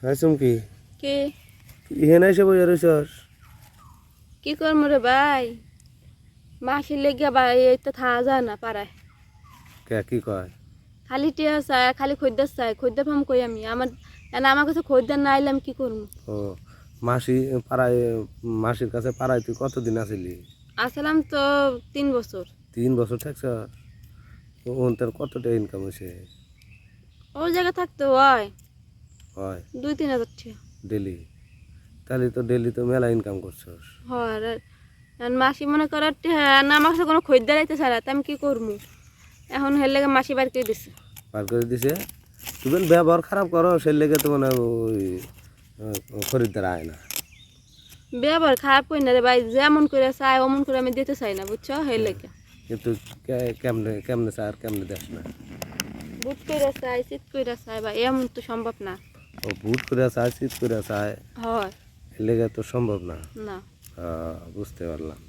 হ্যাঁ চুমকি কে ইহেন এসে বই রইছস কি করবো রে ভাই মাসির লেগে ভাই এই তো থাকা যায় না পাড়ায় কে কি কয় খালি টিয়া চাই খালি খদ্দের চাই খদ্দের ফাম কই আমি আমার কাছে খদ্দের না আইলে আমি কি করবো ও মাসি পাড়ায় মাসির কাছে পাড়ায় তুই কতদিন আছিলি আসলাম তো 3 বছর 3 বছর থাকছ ওন তোর কতটা ইনকাম হয়েছে ওই জায়গা থাকতে হয় হয় 2-3 হাজার টাকা ডেলি তাহলে তো ডেলি তো মেলা ইনকাম করছস হয় আর মাসি মনে করার না আমার কাছে কোনো খদ্দের আইতে ছাড়া আমি কি করবো এখন হের লেগে মাসি বার করে দিছে পার করে দিছে তুই বেন ব্যবহার খারাপ করো সে লেগে তো মানে ওই খরিদ্দার আয় না ব্যবহার খারাপ করি না রে ভাই যেমন করে চাই অমন করে আমি দিতে চাই না বুঝছো হের লেগে কিন্তু কেমনে কেমনে চায় আর কেমনে দেখ না বুট করে চাই চিত করে চাই ভাই এমন তো সম্ভব না ও বুট করে চায় শীত করে চায় হয় এর লেগে তো সম্ভব না না বুঝতে পারলাম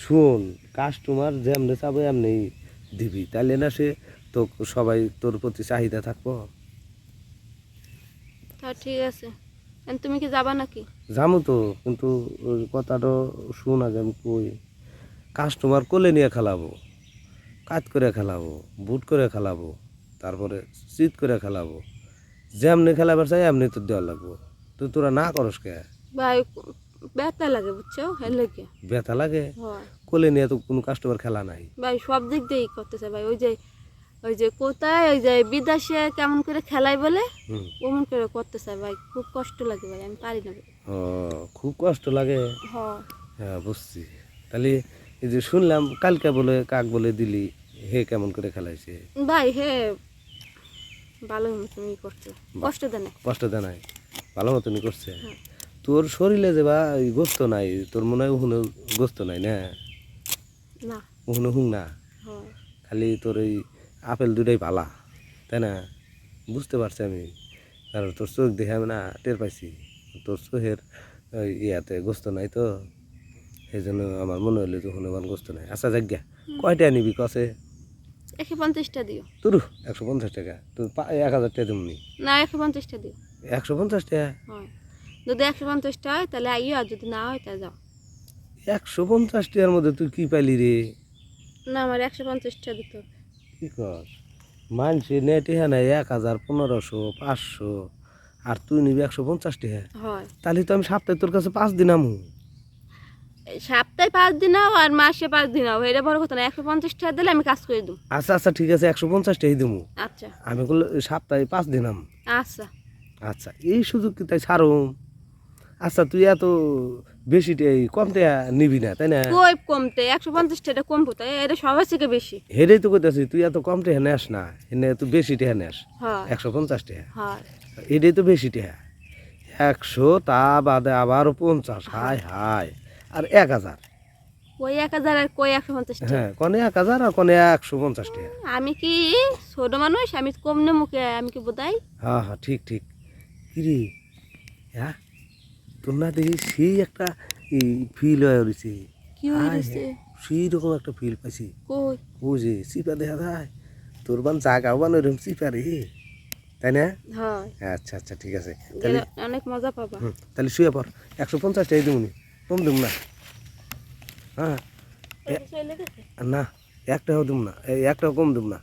শুন কাস্টমার যেমনি চাবে এমনি দিবি তাহলে না সে তো সবাই তোর প্রতি চাহিদা থাকবো তা ঠিক আছে তুমি কি যাবা নাকি যাবো তো কিন্তু ওই কথাটা শুন আগে আমি কই কাস্টমার কোলে নিয়ে খেলাবো কাজ করে খেলাবো বুট করে খেলাবো তারপরে শীত করে খেলাবো যেমনি খেলাবার চাই এমনি তো দেওয়া লাগবো তো তোরা না করস কে ভাই ব্যথা লাগে বুঝছো হের লেগে ব্যথা লাগে হয় কোলে নিয়ে তো কোনো কাস্টমার খেলা নাই ভাই সব দিক দিয়েই করতেছে ভাই ওই যে কোথায় ওই যে বিদেশে কেমন করে খেলাই বলে হুম ওমন করে করতেছে ভাই খুব কষ্ট লাগে ভাই আমি পারি না ভাই ও খুব কষ্ট লাগে হয় হ্যাঁ বুঝছি তাহলে এই যে শুনলাম কালকে বলে কাক বলে দিলি হে কেমন করে খেলাইছে ভাই হে ভালো তুমি করছো কষ্ট দেয় না কষ্ট দেয় নাই ভালো মতনই করছে হ্যাঁ। তোর শরীরে যে বা ওই গোস্ত নাই তোর মনে হয় ওখানে গোস্ত নাই না না ওখানে হুং না হয় খালি তোর ওই আপেল দুটাই পালা তাই না বুঝতে পারছি আমি কারণ তোর চোখ দেখে আমি না টের পাইছি তোর চোখের ওই ইয়াতে গোস্ত নাই তো সেই জন্য আমার মনে হলো তো হনুমান গোস্ত নাই আচ্ছা যাজ্ঞা কয়টা নিবি কষে 150টা দিও তোর 150 টাকা তোর 1000 টাকা দিমনি না 150টা দিও 150 টাকা হয় যদি 150টা হয় তাহলে আইও আর যদি না হয় তাহলে যাও 150 টাকার মধ্যে তুই কি পাইলি রে না আমার 150টা দিতে হবে কি কর মানছি নেটে হ্যাঁ নাই 1000 1500 500 আর তুই নিবি 150 টাকা হয় তাহলে তো আমি সপ্তাহে তোর কাছে 5 দিন আমু এই সপ্তাহে 5 দিন নাও আর মাসে 5 দিন নাও এটা বড় কথা না 150টা দিলে আমি কাজ করে দেবো আচ্ছা আচ্ছা ঠিক আছে 150 টাকাই দিমু আচ্ছা আমি বললো সপ্তাহে 5 দিন আম আচ্ছা আচ্ছা এই সুযোগ কি তাই ছাড়ো আচ্ছা তুই এত বেশি কম টাকা নিবি না তাই না কই কমতে 150টা কমবো তাই এটা সবার থেকে বেশি হেরেই তো করতেছি তুই এত কম টাকা নেস না এনে তুই বেশি টাকা নেস হয় 150 টাকা হয় এটাই তো বেশি টাকা 100 তা বাদে আবার 50 হাই হাই আর 1000 কই 1000 আর কই 150টা হ্যাঁ কোনে 1000 আর কোনে 150 টাকা আমি কি ছোট মানুষ আমি কম নে মুখে আমি কি বোধাই হ্যাঁ হ্যাঁ ঠিক ঠিক কিরে হ্যাঁ তোর না দেখি সেই একটা ফিল হয়ে রয়েছে কি হইছে সেই রকম একটা ফিল পাইছি কই ওই যে চিপা দেখা যায় তোর বান জাগাও বান ওইরকম চিপা রে তাই না হয় আচ্ছা আচ্ছা ঠিক আছে তাহলে অনেক মজা পাবা তাহলে শুয়ে পর 150 টাকা দেবনি কম দেব না হ্যাঁ না একটাও দেব না একটাও কম দেব না